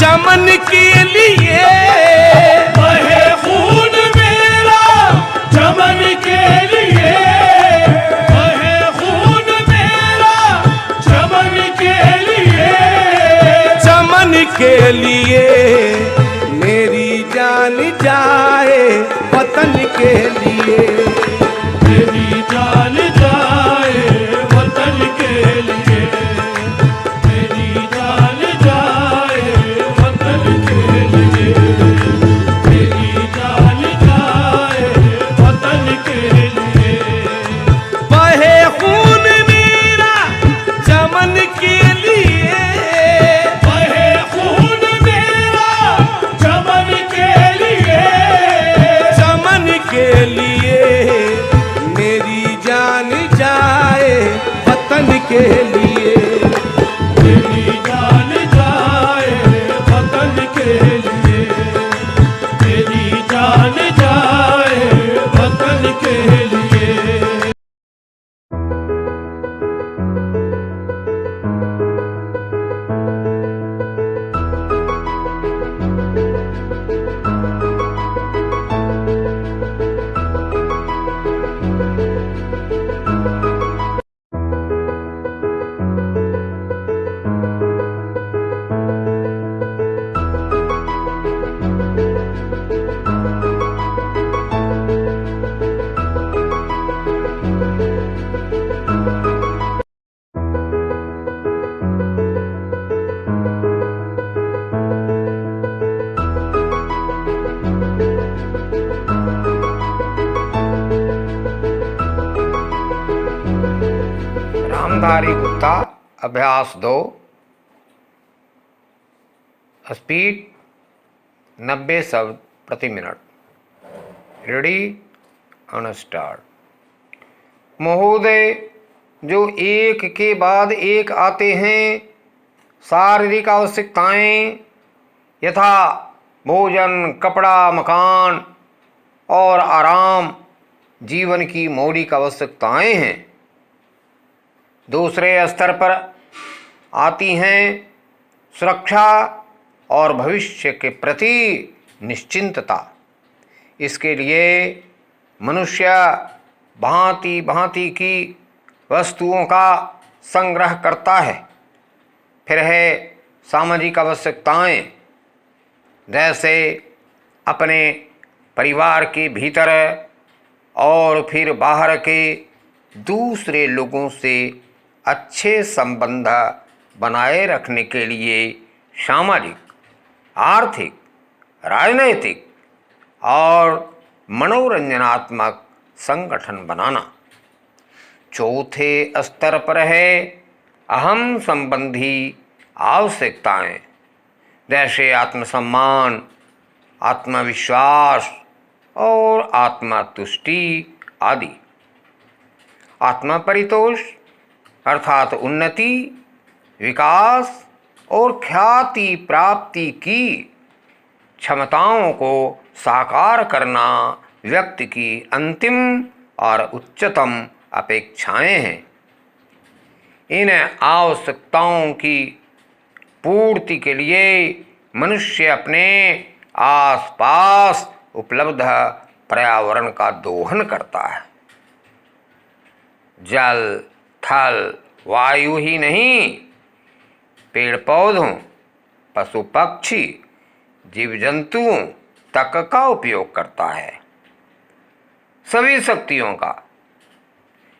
चमन के लिए बहे खून मेरा चमन के लिए, बहे खून मेरा चमन के लिए, चमन के लिए मेरी जान जाए वतन के लिए। मेरी जान जाए वतन के लिए, मेरी जान जाए वतन के लिए, मेरी जान जाए वतन के लिए। बहे खून मेरा चमन के लिए, बहे खून मेरा चमन के लिए, चमन के लिए मेरी जान जाए वतन के लिए। मेरी जान जाए वतन के लिए, मेरी जान जाए वतन के लिए। रामधारी गुप्ता अभ्यास 2। स्पीड 90 शब्द प्रति मिनट। Ready on start. महोदय, जो एक के बाद एक आते हैं, शारीरिक आवश्यकताएं यथा भोजन, कपड़ा, मकान और आराम जीवन की मौलिक आवश्यकताएं हैं। दूसरे स्तर पर आती हैं सुरक्षा और भविष्य के प्रति निश्चिंतता। इसके लिए मनुष्य भांति भांति की वस्तुओं का संग्रह करता है। फिर है सामाजिक आवश्यकताएं, जैसे अपने परिवार के भीतर और फिर बाहर के दूसरे लोगों से अच्छे संबंध बनाए रखने के लिए सामाजिक, आर्थिक, राजनैतिक और मनोरंजनात्मक संगठन बनाना। चौथे स्तर पर है अहम संबंधी आवश्यकताएं, जैसे आत्मसम्मान, आत्मविश्वास और आत्मतुष्टि आदि। आत्मा परितोष अर्थात उन्नति, विकास और ख्याति प्राप्ति की क्षमताओं को साकार करना व्यक्ति की अंतिम और उच्चतम अपेक्षाएं हैं। इन आवश्यकताओं की पूर्ति के लिए मनुष्य अपने आसपास उपलब्ध पर्यावरण का दोहन करता है। जल, थल, वायु ही नहीं, पेड़ पौधों, पशु पक्षी, जीव जंतुओं तक का उपयोग करता है। सभी शक्तियों का,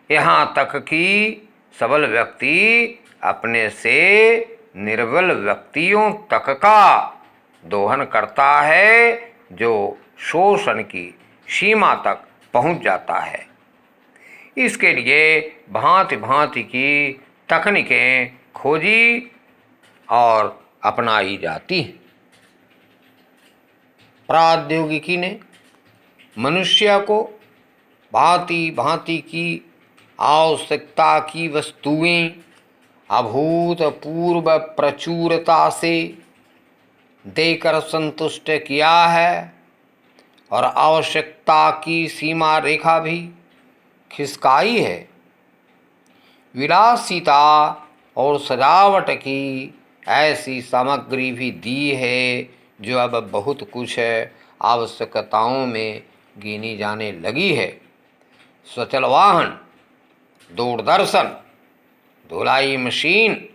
यहाँ तक कि सबल व्यक्ति अपने से निर्बल व्यक्तियों तक का दोहन करता है, जो शोषण की सीमा तक पहुँच जाता है। इसके लिए भांति भांति की तकनीकें खोजी और अपनाई जाती हैं। प्रौद्योगिकी ने मनुष्य को भांति भांति की आवश्यकता की वस्तुएं अभूतपूर्व प्रचुरता से देकर संतुष्ट किया है और आवश्यकता की सीमा रेखा भी खिसकाई है। विलासिता और सजावट की ऐसी सामग्री भी दी है जो अब बहुत कुछ आवश्यकताओं में गिनी जाने लगी है। स्वचल वाहन, दूरदर्शन, धुलाई मशीन,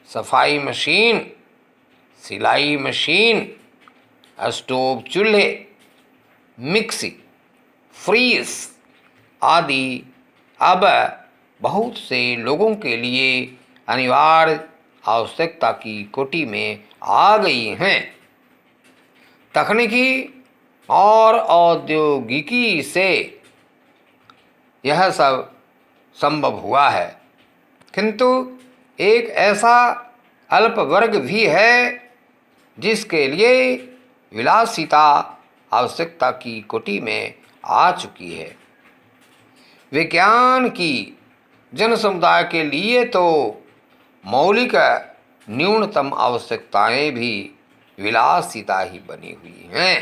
सफाई मशीन, सिलाई मशीन, स्टोव चूल्हे, मिक्सी, फ्रीज आदि अब बहुत से लोगों के लिए अनिवार्य आवश्यकता की कोटि में आ गई हैं। तकनीकी और औद्योगिकी से यह सब संभव हुआ है, किंतु एक ऐसा अल्प वर्ग भी है जिसके लिए विलासिता आवश्यकता की कोटि में आ चुकी है। विज्ञान की जन समुदाय के लिए तो मौलिक न्यूनतम आवश्यकताएं भी विलासिता ही बनी हुई हैं।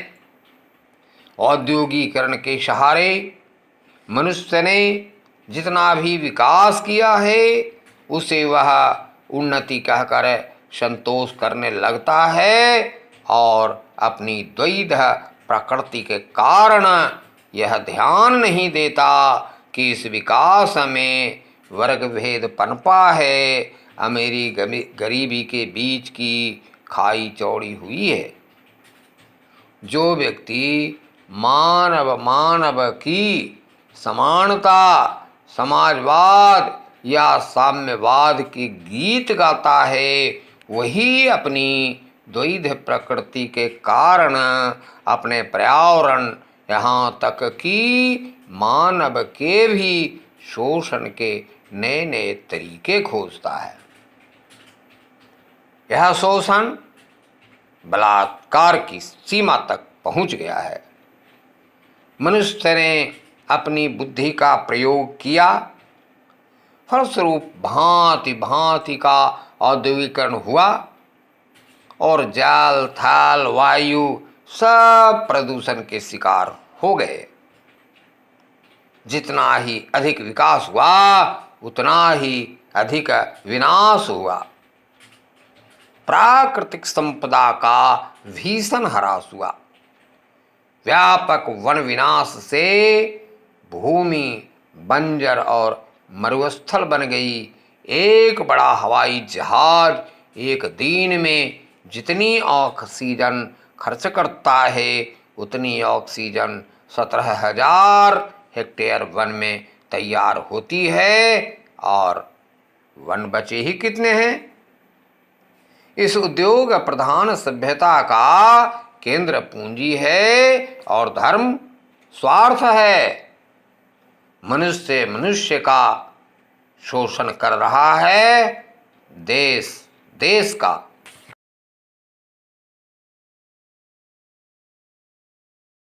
औद्योगिकरण के सहारे मनुष्य ने जितना भी विकास किया है उसे वह उन्नति कहकर संतोष करने लगता है और अपनी द्वैध प्रकृति के कारण यह ध्यान नहीं देता कि इस विकास में वर्ग भेद पनपा है, अमीरी गरीबी के बीच की खाई चौड़ी हुई है। जो व्यक्ति मानव की समानता, समाजवाद या साम्यवाद के गीत गाता है, वही अपनी द्वैध प्रकृति के कारण अपने पर्यावरण, यहाँ तक कि मानव के भी शोषण के नए नए तरीके खोजता है। यह शोषण बलात्कार की सीमा तक पहुंच गया है। मनुष्य ने अपनी बुद्धि का प्रयोग किया, फलस्वरूप भांति भांति का औद्योगिकरण हुआ और जल, थल, वायु सब प्रदूषण के शिकार हो गए। जितना ही अधिक विकास हुआ उतना ही अधिक विनाश हुआ। प्राकृतिक संपदा का भीषण ह्रास हुआ। व्यापक वन विनाश से भूमि बंजर और मरुस्थल बन गई। एक बड़ा हवाई जहाज एक दिन में जितनी ऑक्सीजन खर्च करता है उतनी ऑक्सीजन 17,000 हेक्टेयर वन में तैयार होती है, और वन बचे ही कितने हैं। इस उद्योग प्रधान सभ्यता का केंद्र पूंजी है और धर्म स्वार्थ है। मनुष्य का शोषण कर रहा है। देश का